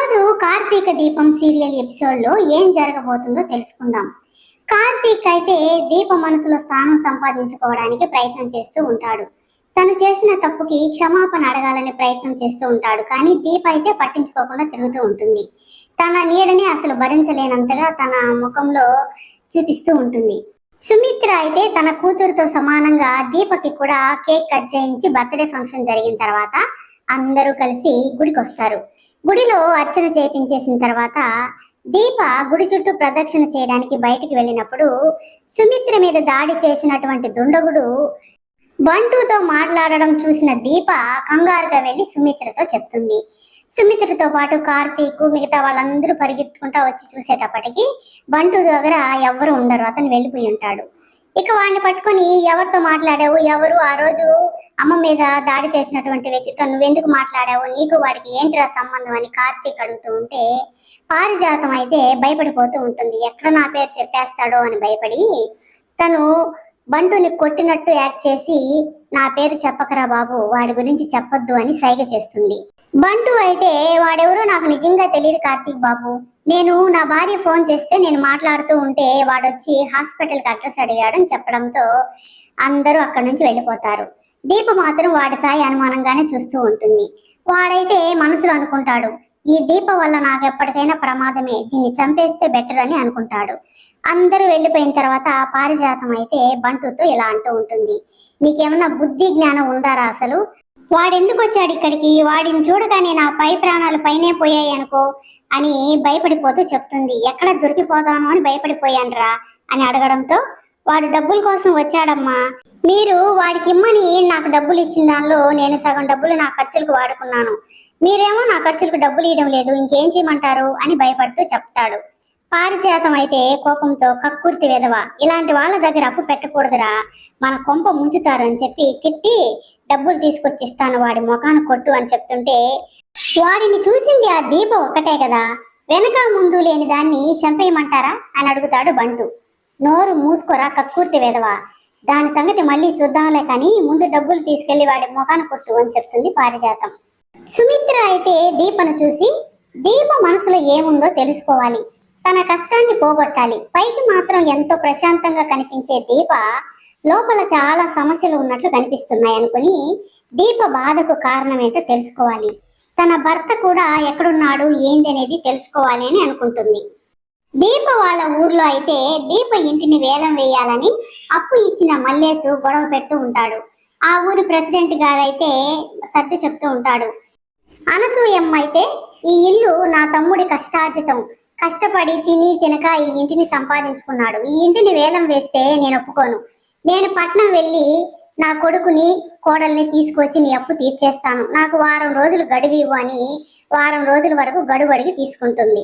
రోజు కార్తీక దీపం serial episode లో ఏం జరగబోతుందో తెలుసుకుందాం. కార్తీక్ అయితే దీప మనసులో స్థానం సంపాదించుకోవడానికి ప్రయత్నం చేస్తూ ఉంటాడు. తను చేసిన తప్పుకి క్షమాపణ అడగాలనే ప్రయత్నం చేస్తూ ఉంటాడు. కానీ దీప అయితే పట్టించుకోకుండా తిరుగుతూ ఉంటుంది. తన నీడని అసలు భరించలేనంతగా తన ముఖంలో చూపిస్తూ ఉంటుంది. సుమిత్ర అయితే తన కూతురుతో సమానంగా దీపకి కూడా కేక్ కట్ చేయించి బర్త్డే ఫంక్షన్ జరిగిన తర్వాత అందరూ కలిసి గుడికి వస్తారు. గుడిలో అర్చన చేయించేసిన తర్వాత దీప గుడి చుట్టూ ప్రదక్షిణ చేయడానికి బయటికి వెళ్ళినప్పుడు సుమిత్ర మీద దాడి చేసినటువంటి దుండగుడు బంటుతో మాట్లాడడం చూసిన దీప కంగారుగా వెళ్ళి సుమిత్రతో చెప్తుంది. సుమిత్రతో పాటు కార్తీక్ మిగతా వాళ్ళందరూ పరిగెత్తుకుంటా వచ్చి చూసేటప్పటికి బంటు దగ్గర ఎవరు ఉండరు, అతను వెళ్ళిపోయి ఉంటాడు. ఇక వాడిని పట్టుకొని ఎవరితో మాట్లాడావు, ఎవరు ఆ రోజు అమ్మ మీద దాడి చేసినటువంటి వ్యక్తితో నువ్వెందుకు మాట్లాడావు, నీకు వాడికి ఏంటిరా సంబంధం అని కార్తీక్ అడుగుతూ ఉంటే పారిజాతం అయితే భయపడిపోతూ ఉంటుంది. ఎక్కడ నా పేరు చెప్పేస్తాడో అని భయపడి తను బంటుని కొట్టినట్టు యాక్ట్ చేసి నా పేరు చెప్పకరా బాబు, వాడి గురించి చెప్పొద్దు అని సైగ చేస్తుంది. బంటు అయితే వాడెవరో నాకు నిజంగా తెలియదు కార్తీక్ బాబు, నేను నా భార్య ఫోన్ చేస్తే నేను మాట్లాడుతూ ఉంటే వాడొచ్చి హాస్పిటల్కి అడ్రస్ అడిగాడని చెప్పడంతో అందరూ అక్కడి నుంచి వెళ్ళిపోతారు. దీప మాత్రం వాడి సాయి అనుమానంగానే చూస్తూ ఉంటుంది. వాడైతే మనసులో అనుకుంటాడు, ఈ దీప వల్ల నాకు ఎప్పటికైనా ప్రమాదమే, దీన్ని చంపేస్తే బెటర్ అని అనుకుంటాడు. అందరూ వెళ్ళిపోయిన తర్వాత పారిజాతం అయితే బంటుతో ఇలా అంటూ ఉంటుంది, నీకేమన్నా బుద్ధి జ్ఞానం ఉందారా అసలు, వాడెందుకు వచ్చాడు ఇక్కడికి, వాడిని చూడగానే నా పై ప్రాణాలు పైనే పోయాయి అనుకో అని భయపడిపోతూ చెప్తుంది. ఎక్కడ దొరికిపోతాను అని భయపడిపోయానురా అని అడగడంతో వాడు డబ్బుల కోసం వచ్చాడమ్మా, మీరు వాడికి ఇమ్మని నాకు డబ్బులు ఇచ్చిన దానిలో నేను సగం డబ్బులు నా ఖర్చులకు వాడుకున్నాను, మీరేమో నా ఖర్చులకు డబ్బులు ఇవ్వడం లేదు, ఇంకేం చేయమంటారు అని భయపడుతూ చెప్తాడు. పారిజాతం అయితే కోపంతో కక్కుర్తి వెధవ, ఇలాంటి వాళ్ళ దగ్గర అప్పు పెట్టకూడదురా, మన కొంప ముంచుతారు అని చెప్పి తిట్టి డబ్బులు తీసుకొచ్చిస్తాను వాడి ముఖాన్ని కొట్టు అని చెప్తుంటే వాడిని చూసింది ఆ దీప ఒక్కటే కదా, వెనక ముందు లేని దాన్ని చంపేయమంటారా అని అడుగుతాడు బంటు. నోరు మూసుకోరా కక్కుర్తి వెధవ, దాని సంగతి మళ్ళీ చూద్దాంలే కానీ ముందు డబ్బులు తీసుకెళ్లి వాడి ముఖాన్ని కొట్టు అని చెప్తుంది పారిజాతం. సుమిత్ర అయితే దీపను చూసి దీప మనసులో ఏముందో తెలుసుకోవాలి, తన కష్టాన్ని పోగొట్టాలి, పైకి మాత్రం ఎంతో ప్రశాంతంగా కనిపించే దీప లోపల చాలా సమస్యలు ఉన్నట్లు కనిపిస్తున్నాయి అనుకుని దీప బాధకు కారణం ఏంటో తెలుసుకోవాలి, తన భర్త కూడా ఎక్కడున్నాడు ఏంది అనేది తెలుసుకోవాలి అని అనుకుంటుంది. దీప వాళ్ళ ఊర్లో అయితే దీప ఇంటిని వేలం వేయాలని అప్పు ఇచ్చిన మల్లేసు గొడవ పెడుతూ ఉంటాడు. ఆ ఊరి ప్రెసిడెంట్ గారైతే సర్ది చెప్తూ ఉంటాడు. అనసూయమ్మ అయితే ఈ ఇల్లు నా తమ్ముడి కష్టార్జితం, కష్టపడి తిని తినక ఈ ఇంటిని సంపాదించుకున్నాడు, ఈ ఇంటిని వేలం వేస్తే నేను ఒప్పుకోను, నేను పట్నం వెళ్ళి నా కొడుకుని కోడల్ని తీసుకొచ్చి నీ అప్పు తీర్చేస్తాను, నాకు వారం రోజులు గడువు ఇవ్వు అని వారం రోజుల వరకు గడువు అడిగి తీసుకుంటుంది.